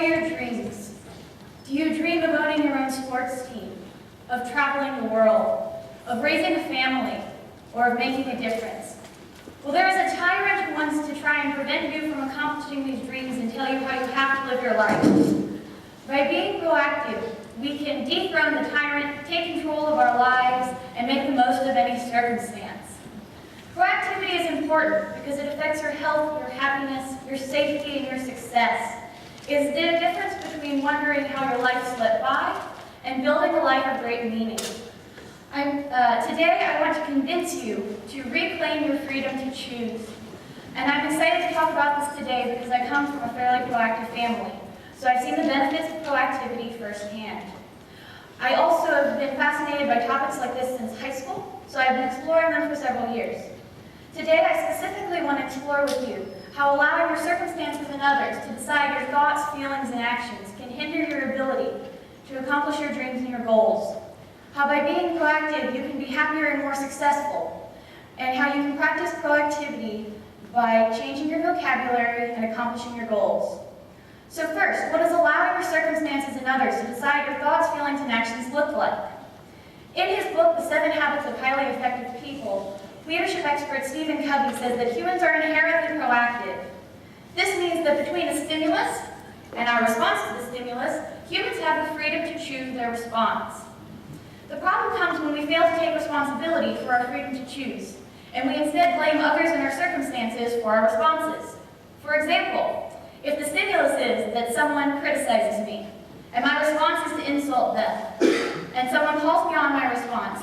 are your dreams? Do you dream of owning your own sports team, of traveling the world, of raising a family, or of making a difference? Well, there is a tyrant who wants to try and prevent you from accomplishing these dreams and tell you how you have to live your life. By being proactive, we can dethrone the tyrant, take control of our lives, and make the most of any circumstance. Proactivity is important because it affects your health, your happiness, your safety, and your success. It's the difference between wondering how your life slipped by and building a life of great meaning. Today, I want to convince you to reclaim your freedom to choose. And I'm excited to talk about this today because I come from a fairly proactive family. So I've seen the benefits of proactivity firsthand. I also have been fascinated by topics like this since high school, so I've been exploring them for several years. Today, I specifically want to explore with you how allowing your circumstances and others to decide your thoughts, feelings, and actions can hinder your ability to accomplish your dreams and your goals. How by being proactive, you can be happier and more successful, and how you can practice proactivity by changing your vocabulary and accomplishing your goals. So first, what does allowing your circumstances and others to decide your thoughts, feelings, and actions look like? In his book, The 7 Habits of Highly Effective People, leadership expert Stephen Covey says that humans are inherently proactive. This means that between a stimulus and our response to the stimulus, humans have the freedom to choose their response. The problem comes when we fail to take responsibility for our freedom to choose, and we instead blame others and our circumstances for our responses. For example, if the stimulus is that someone criticizes me, and my response is to insult them, and someone calls me on my response,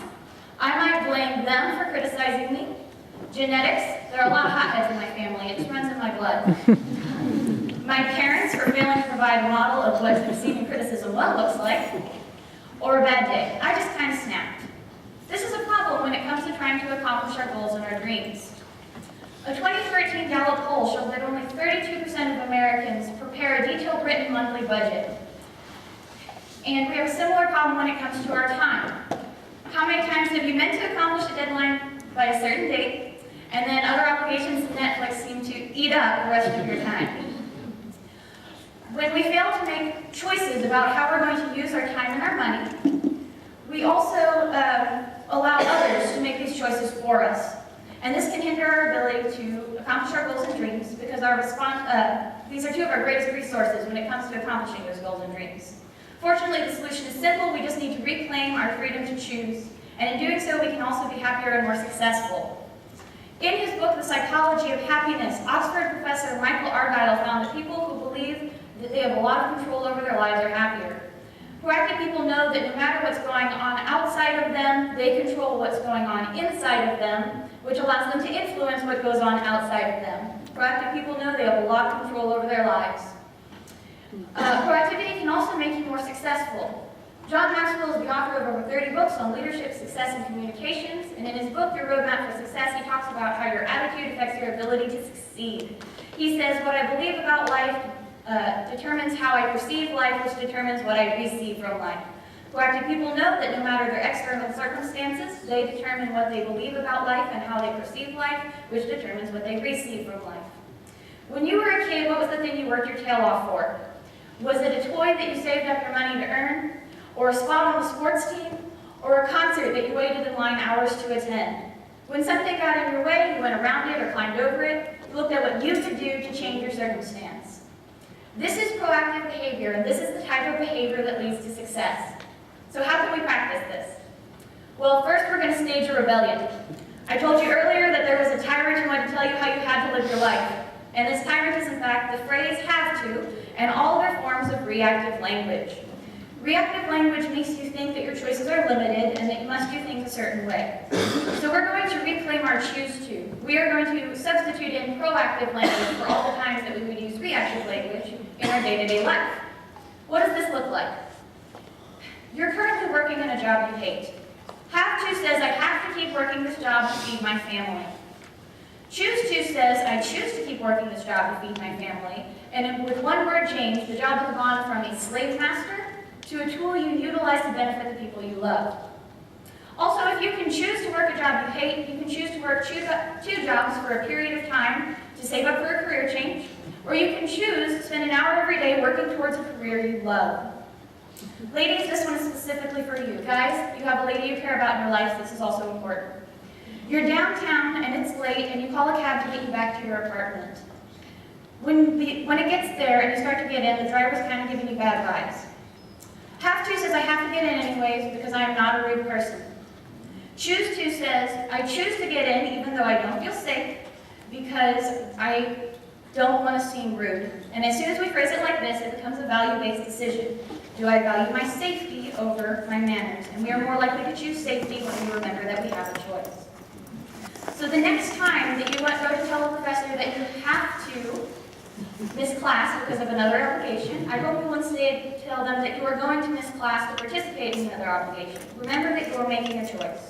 I might blame them for criticizing me. Genetics, there are a lot of hotheads in my family, it just runs in my blood. My parents for failing to provide a model of what receiving criticism well looks like. Or a bad day, I just kind of snapped. This is a problem when it comes to trying to accomplish our goals and our dreams. A 2013 Gallup poll showed that only 32% of Americans prepare a detailed written monthly budget. And we have a similar problem when it comes to our time. How many times have you meant to accomplish a deadline by a certain date, and then other obligations to Netflix seem to eat up the rest of your time? When we fail to make choices about how we're going to use our time and our money, we also allow others to make these choices for us. And this can hinder our ability to accomplish our goals and dreams because these are two of our greatest resources when it comes to accomplishing those goals and dreams. Fortunately, the solution is simple. We just need to reclaim our freedom to choose. And in doing so, we can also be happier and more successful. In his book, The Psychology of Happiness, Oxford professor Michael Argyle found that people who believe that they have a lot of control over their lives are happier. Proactive people know that no matter what's going on outside of them, they control what's going on inside of them, which allows them to influence what goes on outside of them. Proactive people know they have a lot of control over their lives. Proactivity can also make you more successful. John Maxwell is the author of over 30 books on leadership, success, and communications, and in his book, Your Roadmap for Success, he talks about how your attitude affects your ability to succeed. He says, what I believe about life determines how I perceive life, which determines what I receive from life. Proactive people know that no matter their external circumstances, they determine what they believe about life and how they perceive life, which determines what they receive from life. When you were a kid, what was the thing you worked your tail off for? Was it a toy that you saved up your money to earn? Or a spot on the sports team? Or a concert that you waited in line hours to attend? When something got in your way, you went around it or climbed over it, you looked at what you could do to change your circumstance. This is proactive behavior, and this is the type of behavior that leads to success. So how can we practice this? Well, first we're going to stage a rebellion. I told you earlier that there was a tyrant who wanted to tell you how you had to live your life. And this tyrant is in fact the phrase have to and all other forms of reactive language. Reactive language makes you think that your choices are limited and that you must do things a certain way. So we're going to reclaim our choose to. We are going to substitute in proactive language for all the times that we would use reactive language in our day-to-day life. What does this look like? You're currently working in a job you hate. Have to says I have to keep working this job to feed my family. Choose to says I choose to keep working this job to feed my family. And with one word change, the job has gone from a slave master to a tool you utilize to benefit the people you love. Also, if you can choose to work a job you hate, you can choose to work two jobs for a period of time to save up for a career change, Or you can choose to spend an hour every day working towards a career you love. Ladies, this one is specifically for you. Guys, you have a lady you care about in your life, this is also important. You're downtown and it's late and you call a cab to get you back to your apartment. When it gets there and you start to get in, the driver's kind of giving you bad vibes. Have to says, I have to get in anyways because I am not a rude person. Choose to says, I choose to get in even though I don't feel safe because I don't want to seem rude. And as soon as we phrase it like this, it becomes a value-based decision. Do I value my safety over my manners? And we are more likely to choose safety when we remember that we have a choice. So the next time that you go to tell a professor that you have to miss class because of another obligation, I hope you will instead tell them that you are going to miss class to participate in another obligation. Remember that you are making a choice.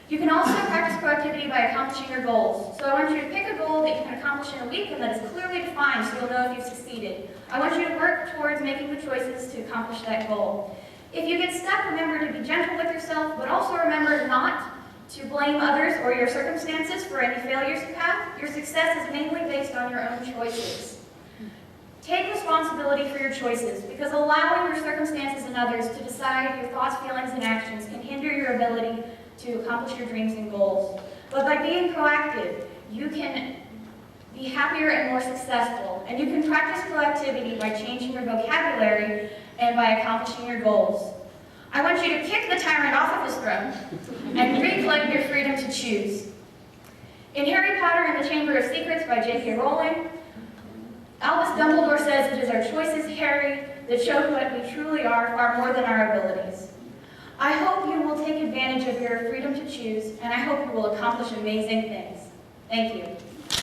You can also practice proactivity by accomplishing your goals. So I want you to pick a goal that you can accomplish in a week and that is clearly defined so you'll know if you've succeeded. I want you to work towards making the choices to accomplish that goal. If you get stuck, remember to be gentle with yourself, but also remember not to blame others or your circumstances for any failures you have. Your success is mainly based on your own choices. Take responsibility for your choices, because allowing your circumstances and others to decide your thoughts, feelings, and actions can hinder your ability to accomplish your dreams and goals. But by being proactive, you can be happier and more successful, and you can practice proactivity by changing your vocabulary and by accomplishing your goals. I want you to kick the tyrant off of his throne and reclaim your freedom to choose. In Harry Potter and the Chamber of Secrets by J.K. Rowling, Albus Dumbledore says it is our choices, Harry, that show what we truly are far more than our abilities. I hope you will take advantage of your freedom to choose, and I hope you will accomplish amazing things. Thank you.